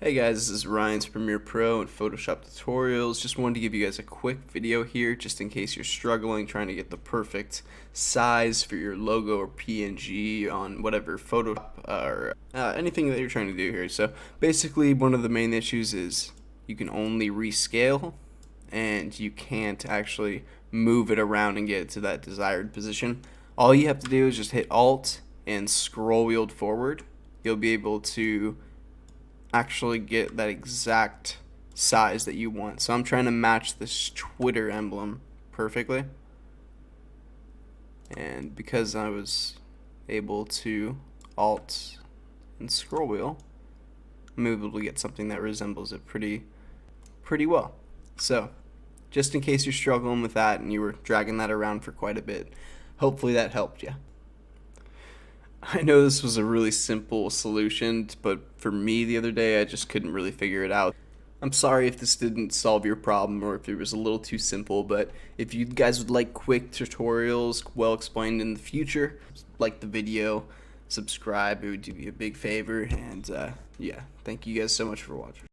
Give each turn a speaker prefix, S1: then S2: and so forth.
S1: Hey guys, this is Ryan's Premiere Pro and Photoshop Tutorials. Just wanted to give you guys a quick video here just in case you're struggling trying to get the perfect size for your logo or PNG on whatever Photoshop or anything that you're trying to do here. So basically one of the main issues is you can only rescale and you can't actually move it around and get it to that desired position. All you have to do is just hit Alt and scroll wheeled forward. You'll be able to actually get that exact size that you want. So I'm trying to match this Twitter emblem perfectly, and because I was able to Alt and scroll wheel, I'm able to get something that resembles it pretty well. So just in case you're struggling with that and you were dragging that around for quite a bit, hopefully that helped you. I know this was a really simple solution, but for me the other day I just couldn't really figure it out. I'm sorry if this didn't solve your problem or if it was a little too simple, but if you guys would like quick tutorials well explained in the future, like the video, subscribe, it would do you a big favor, and yeah, thank you guys so much for watching.